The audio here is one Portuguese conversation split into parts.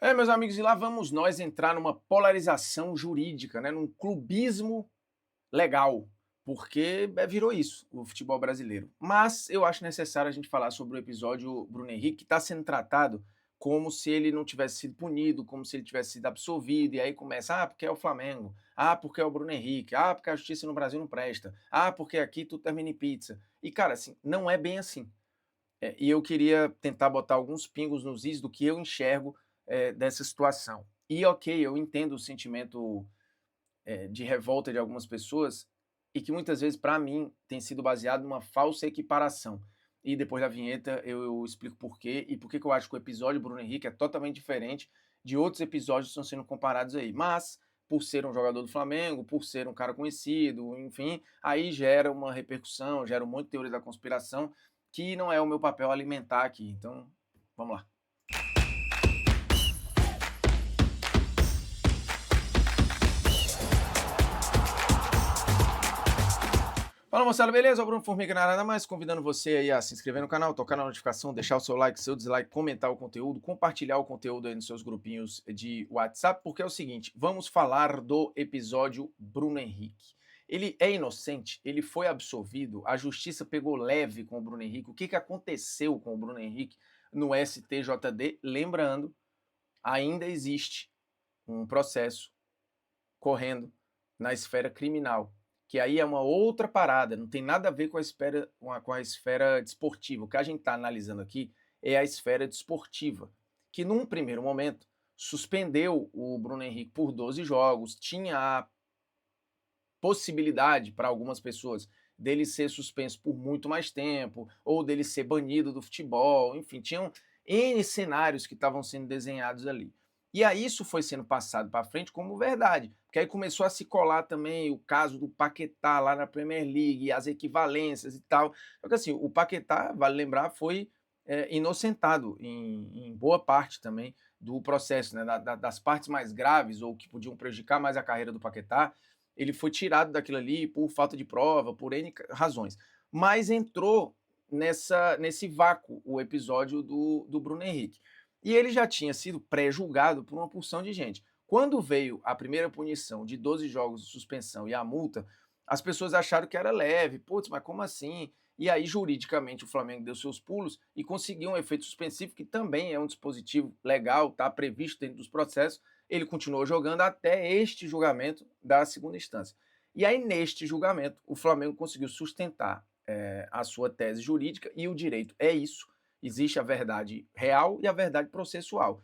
Meus amigos, e lá vamos nós entrar numa polarização jurídica, né, num clubismo legal, porque virou isso, o futebol brasileiro. Mas eu acho necessário a gente falar sobre o episódio Bruno Henrique, que está sendo tratado como se ele não tivesse sido punido, como se ele tivesse sido absolvido, e aí começa, porque é o Flamengo, porque é o Bruno Henrique, porque a justiça no Brasil não presta, porque aqui tudo termina em pizza. E, cara, assim, não é bem assim. E eu queria tentar botar alguns pingos nos is do que eu enxergo dessa situação. E ok, eu entendo o sentimento de revolta de algumas pessoas e que muitas vezes, para mim, tem sido baseado numa falsa equiparação. E depois da vinheta eu explico por quê e por que eu acho que o episódio Bruno Henrique é totalmente diferente de outros episódios que estão sendo comparados aí. Mas, por ser um jogador do Flamengo, por ser um cara conhecido, enfim, aí gera uma repercussão, gera um monte de teoria da conspiração, que não é o meu papel alimentar aqui. Então, vamos lá. Fala moçada, beleza? O Bruno Formiga na nada mais, convidando você aí a se inscrever no canal, tocar na notificação, deixar o seu like, seu dislike, comentar o conteúdo, compartilhar o conteúdo aí nos seus grupinhos de WhatsApp, porque é o seguinte, vamos falar do episódio Bruno Henrique. Ele é inocente, ele foi absolvido, a justiça pegou leve com o Bruno Henrique. O que aconteceu com o Bruno Henrique no STJD? Lembrando, ainda existe um processo correndo na esfera criminal, que aí é uma outra parada, não tem nada a ver com a esfera desportiva. O que a gente está analisando aqui é a esfera desportiva, que num primeiro momento suspendeu o Bruno Henrique por 12 jogos, tinha a possibilidade para algumas pessoas dele ser suspenso por muito mais tempo, ou dele ser banido do futebol, enfim, tinham N cenários que estavam sendo desenhados ali. E aí isso foi sendo passado para frente como verdade, porque aí começou a se colar também o caso do Paquetá lá na Premier League, as equivalências e tal. Só que assim, o Paquetá, vale lembrar, foi inocentado em boa parte também do processo, né, das partes mais graves ou que podiam prejudicar mais a carreira do Paquetá, ele foi tirado daquilo ali por falta de prova, por N razões. Mas entrou nesse vácuo o episódio do Bruno Henrique. E ele já tinha sido pré-julgado por uma porção de gente. Quando veio a primeira punição de 12 jogos de suspensão e a multa, as pessoas acharam que era leve. Putz, mas como assim? E aí, juridicamente, o Flamengo deu seus pulos e conseguiu um efeito suspensivo, que também é um dispositivo legal, está previsto dentro dos processos. Ele continuou jogando até este julgamento da segunda instância. E aí, neste julgamento, o Flamengo conseguiu sustentar a sua tese jurídica, e o direito é isso. Existe a verdade real e a verdade processual.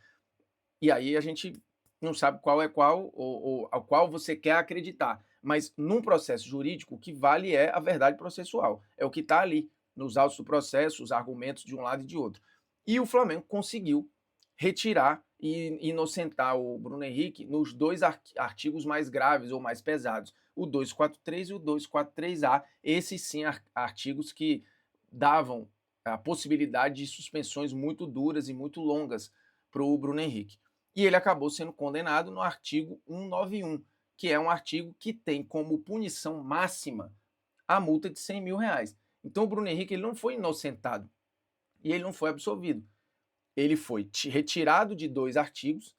E aí a gente não sabe qual é qual, ou a qual você quer acreditar. Mas num processo jurídico, o que vale é a verdade processual. É o que está ali, nos autos do processo, os argumentos de um lado e de outro. E o Flamengo conseguiu retirar e inocentar o Bruno Henrique nos dois artigos mais graves ou mais pesados, o 243 e o 243A, esses sim artigos que davam a possibilidade de suspensões muito duras e muito longas para o Bruno Henrique. E ele acabou sendo condenado no artigo 191, que é um artigo que tem como punição máxima a multa de 100 mil reais. Então o Bruno Henrique ele não foi inocentado e ele não foi absolvido. Ele foi retirado de dois artigos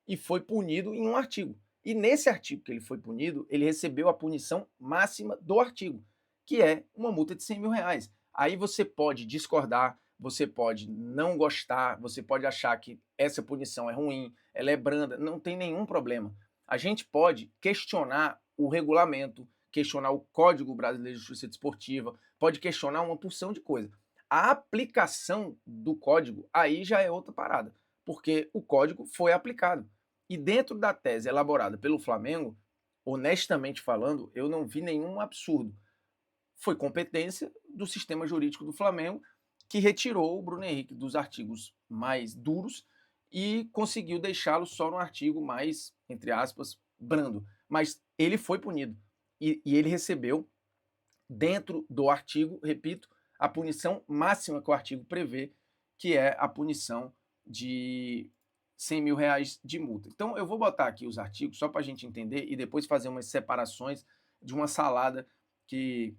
e foi punido em um artigo. E nesse artigo que ele foi punido, ele recebeu a punição máxima do artigo, que é uma multa de 100 mil reais. Aí você pode discordar, você pode não gostar, você pode achar que essa punição é ruim, ela é branda, não tem nenhum problema. A gente pode questionar o regulamento, questionar o Código Brasileiro de Justiça Desportiva, pode questionar uma porção de coisa. A aplicação do código aí já é outra parada, porque o código foi aplicado. E dentro da tese elaborada pelo Flamengo, honestamente falando, eu não vi nenhum absurdo. Foi competência do sistema jurídico do Flamengo que retirou o Bruno Henrique dos artigos mais duros e conseguiu deixá-lo só no artigo mais, entre aspas, brando. Mas ele foi punido. E ele recebeu, dentro do artigo, repito, a punição máxima que o artigo prevê, que é a punição de 100 mil reais de multa. Então eu vou botar aqui os artigos só para a gente entender e depois fazer umas separações de uma salada que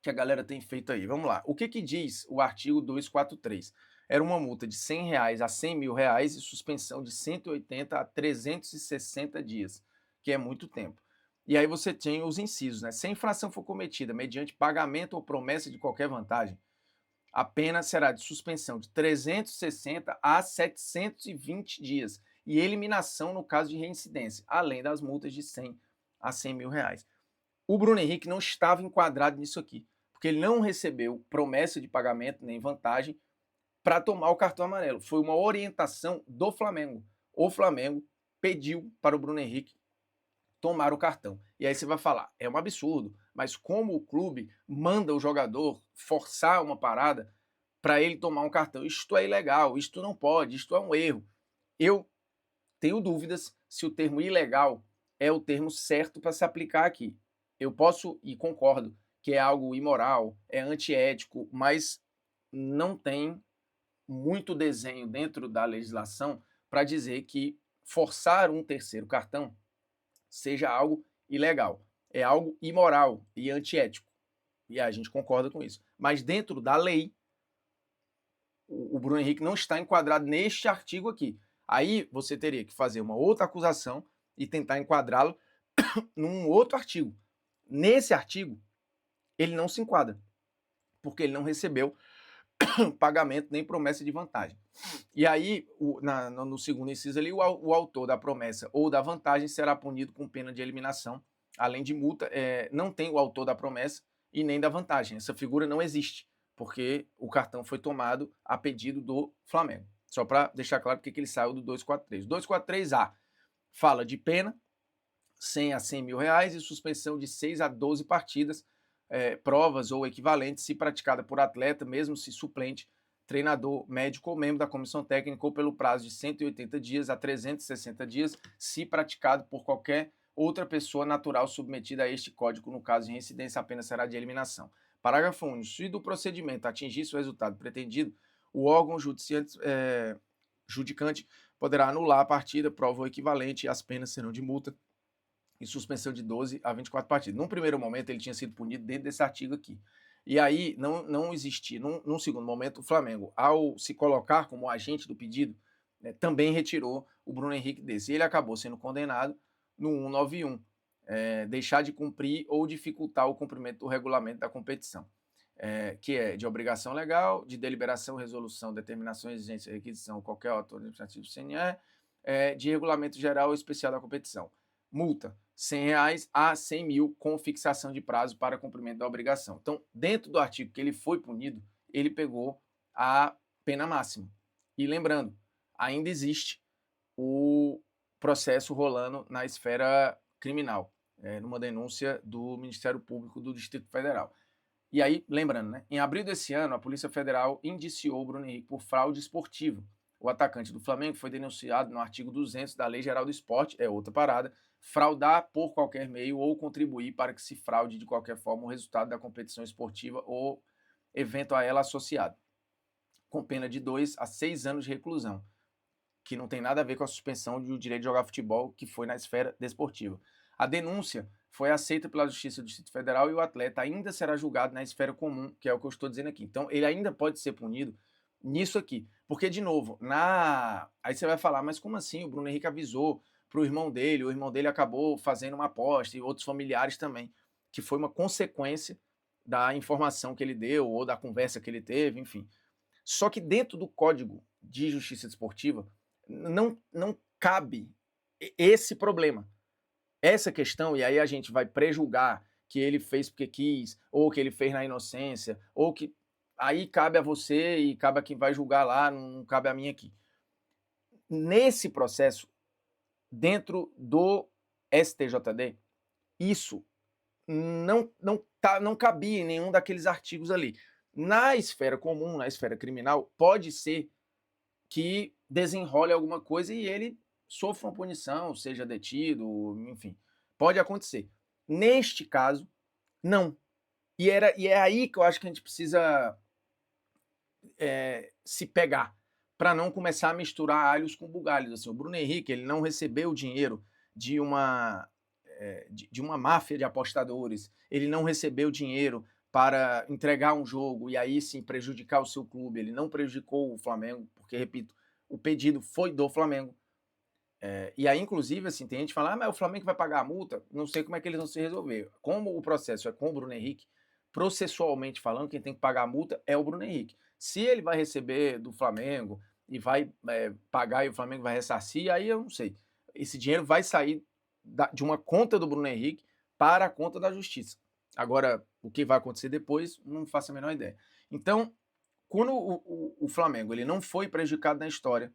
a galera tem feito aí. Vamos lá. O que diz o artigo 243? era uma multa de R$ 100 a R$ 100.000 e suspensão de 180 a 360 dias, que é muito tempo. E aí você tem os incisos, né? Se a infração for cometida mediante pagamento ou promessa de qualquer vantagem, a pena será de suspensão de 360 a 720 dias e eliminação no caso de reincidência, além das multas de 100 a R$ 100.000. O Bruno Henrique não estava enquadrado nisso aqui, porque ele não recebeu promessa de pagamento nem vantagem para tomar o cartão amarelo. Foi uma orientação do Flamengo. O Flamengo pediu para o Bruno Henrique tomar o cartão. E aí você vai falar, é um absurdo, mas como o clube manda o jogador forçar uma parada para ele tomar um cartão? Isto é ilegal, isto não pode, isto é um erro. Eu tenho dúvidas se o termo ilegal é o termo certo para se aplicar aqui. Eu posso e concordo que é algo imoral, é antiético, mas não tem muito desenho dentro da legislação para dizer que forçar um terceiro cartão seja algo ilegal. É algo imoral e antiético. E a gente concorda com isso. Mas dentro da lei, o Bruno Henrique não está enquadrado neste artigo aqui. Aí você teria que fazer uma outra acusação e tentar enquadrá-lo num outro artigo. Nesse artigo, ele não se enquadra, porque ele não recebeu pagamento nem promessa de vantagem. E aí, no segundo inciso ali, o autor da promessa ou da vantagem será punido com pena de eliminação, além de multa. Não tem o autor da promessa e nem da vantagem. Essa figura não existe, porque o cartão foi tomado a pedido do Flamengo. Só para deixar claro porque ele saiu do 243. 243A fala de pena, 100 a 100 mil reais e suspensão de 6 a 12 partidas, provas ou equivalentes, se praticada por atleta, mesmo se suplente, treinador, médico ou membro da comissão técnica, ou pelo prazo de 180 dias a 360 dias, se praticado por qualquer outra pessoa natural submetida a este código. No caso de reincidência, a pena será de eliminação. Parágrafo único. Se do procedimento atingisse o resultado pretendido, o órgão judicante poderá anular a partida, prova ou equivalente, e as penas serão de multa e suspensão de 12 a 24 partidas. Num primeiro momento, ele tinha sido punido dentro desse artigo aqui. E aí, não existia, num segundo momento, o Flamengo, ao se colocar como agente do pedido, né, também retirou o Bruno Henrique desse. E ele acabou sendo condenado no 191, deixar de cumprir ou dificultar o cumprimento do regulamento da competição, que é de obrigação legal, de deliberação, resolução, determinação, exigência, requisição, qualquer autor administrativo do CNE, de regulamento geral ou especial da competição. Multa, R$ 100 a 100 mil com fixação de prazo para cumprimento da obrigação. Então, dentro do artigo que ele foi punido, ele pegou a pena máxima. E lembrando, ainda existe o processo rolando na esfera criminal, numa denúncia do Ministério Público do Distrito Federal. E aí, lembrando, né, em abril desse ano, a Polícia Federal indiciou o Bruno Henrique por fraude esportiva. O atacante do Flamengo foi denunciado no artigo 200 da Lei Geral do Esporte, é outra parada, fraudar por qualquer meio ou contribuir para que se fraude de qualquer forma o resultado da competição esportiva ou evento a ela associado, com pena de 2 a 6 anos de reclusão, que não tem nada a ver com a suspensão do direito de jogar futebol, que foi na esfera desportiva. A denúncia foi aceita pela Justiça do Distrito Federal e o atleta ainda será julgado na esfera comum, que é o que eu estou dizendo aqui. Então, ele ainda pode ser punido nisso aqui. Porque, de novo, aí você vai falar, mas como assim? O Bruno Henrique avisou para o irmão dele acabou fazendo uma aposta, e outros familiares também, que foi uma consequência da informação que ele deu ou da conversa que ele teve, enfim. Só que dentro do Código de Justiça Desportiva não cabe esse problema, essa questão, e aí a gente vai prejulgar que ele fez porque quis, ou que ele fez na inocência, ou que aí cabe a você e cabe a quem vai julgar lá, não cabe a mim aqui. Nesse processo, dentro do STJD, isso não cabia em nenhum daqueles artigos ali. Na esfera comum, na esfera criminal, pode ser que desenrole alguma coisa e ele sofra uma punição, seja detido, enfim, pode acontecer. Neste caso, não. E é aí que eu acho que a gente precisa se pegar, para não começar a misturar alhos com bugalhos. Assim, o Bruno Henrique, ele não recebeu dinheiro de uma máfia de apostadores, ele não recebeu dinheiro para entregar um jogo e aí sim prejudicar o seu clube. Ele não prejudicou o Flamengo, porque, repito, o pedido foi do Flamengo. E aí, inclusive, assim, tem gente que fala, mas o Flamengo vai pagar a multa? Não sei como é que eles vão se resolver. Como o processo é com o Bruno Henrique, processualmente falando, quem tem que pagar a multa é o Bruno Henrique. Se ele vai receber do Flamengo e vai pagar e o Flamengo vai ressarcir, aí eu não sei. Esse dinheiro vai sair de uma conta do Bruno Henrique para a conta da Justiça. Agora, o que vai acontecer depois, não faço a menor ideia. Então, quando o Flamengo ele não foi prejudicado na história,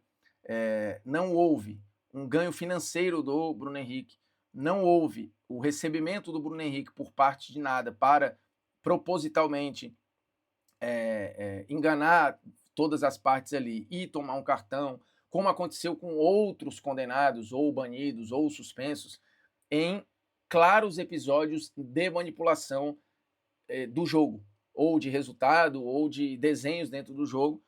não houve um ganho financeiro do Bruno Henrique, não houve o recebimento do Bruno Henrique por parte de nada para propositalmente enganar todas as partes ali e tomar um cartão, como aconteceu com outros condenados, ou banidos, ou suspensos, em claros episódios de manipulação do jogo, ou de resultado, ou de desenhos dentro do jogo,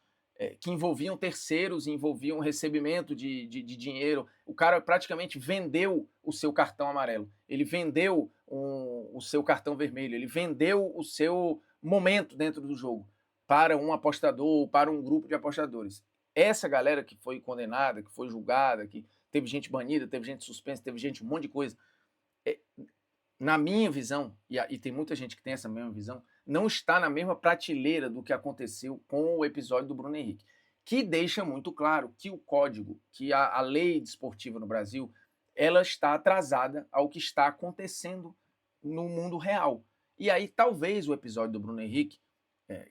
que envolviam terceiros, envolviam recebimento de dinheiro. O cara praticamente vendeu o seu cartão amarelo, ele vendeu o seu cartão vermelho, ele vendeu o seu momento dentro do jogo para um apostador, para um grupo de apostadores. Essa galera que foi condenada, que foi julgada, que teve gente banida, teve gente suspensa, teve gente um monte de coisa, na minha visão, e tem muita gente que tem essa mesma visão, não está na mesma prateleira do que aconteceu com o episódio do Bruno Henrique, que deixa muito claro que o código, que a lei desportiva no Brasil, ela está atrasada ao que está acontecendo no mundo real. E aí talvez o episódio do Bruno Henrique,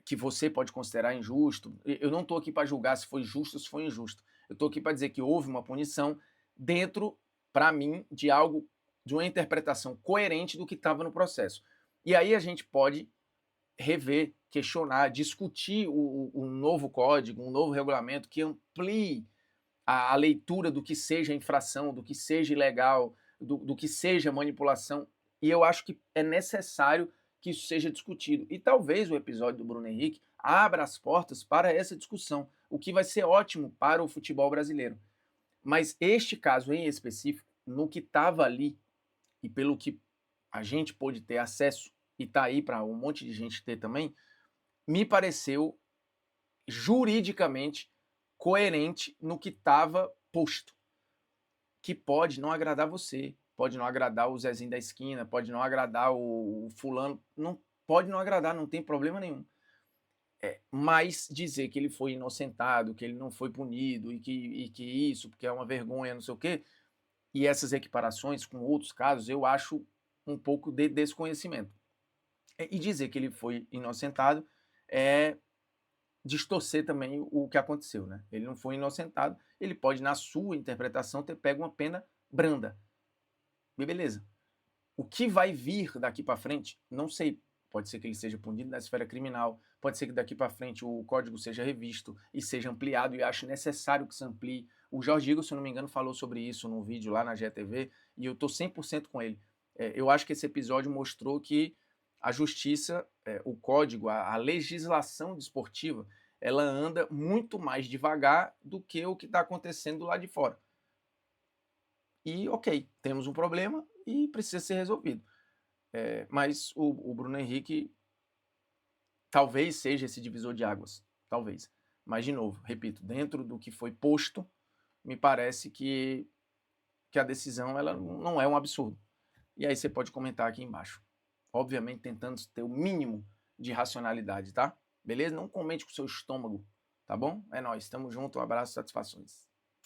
que você pode considerar injusto, eu não estou aqui para julgar se foi justo ou se foi injusto, eu estou aqui para dizer que houve uma punição dentro, para mim, de algo, de uma interpretação coerente do que estava no processo. E aí a gente pode rever, questionar, discutir um novo código, um novo regulamento que amplie a leitura do que seja infração, do que seja ilegal, do que seja manipulação. E eu acho que é necessário que isso seja discutido. E talvez o episódio do Bruno Henrique abra as portas para essa discussão, o que vai ser ótimo para o futebol brasileiro. Mas este caso em específico, no que estava ali, e pelo que a gente pôde ter acesso, e está aí para um monte de gente ter também, me pareceu juridicamente coerente no que estava posto. Que pode não agradar você, pode não agradar o Zezinho da esquina, pode não agradar o fulano, não pode não agradar, não tem problema nenhum. Mas dizer que ele foi inocentado, que ele não foi punido e que isso, porque é uma vergonha, não sei o quê, e essas equiparações com outros casos, eu acho um pouco de desconhecimento. E dizer que ele foi inocentado é distorcer também o que aconteceu, né? Ele não foi inocentado, ele pode, na sua interpretação, ter pego uma pena branda. E beleza. O que vai vir daqui para frente, não sei. Pode ser que ele seja punido na esfera criminal, pode ser que daqui para frente o código seja revisto e seja ampliado, e acho necessário que se amplie. O Jorge Igor, se eu não me engano, falou sobre isso num vídeo lá na GTV, e eu estou 100% com ele. Eu acho que esse episódio mostrou que a justiça, o código, a legislação desportiva, ela anda muito mais devagar do que o que está acontecendo lá de fora. E ok, temos um problema e precisa ser resolvido. Mas o Bruno Henrique talvez seja esse divisor de águas, talvez. Mas, de novo, repito, dentro do que foi posto, me parece que a decisão ela não é um absurdo. E aí você pode comentar aqui embaixo. Obviamente tentando ter o mínimo de racionalidade, tá? Beleza? Não comente com o seu estômago, tá bom? É nóis, tamo junto, um abraço, satisfações.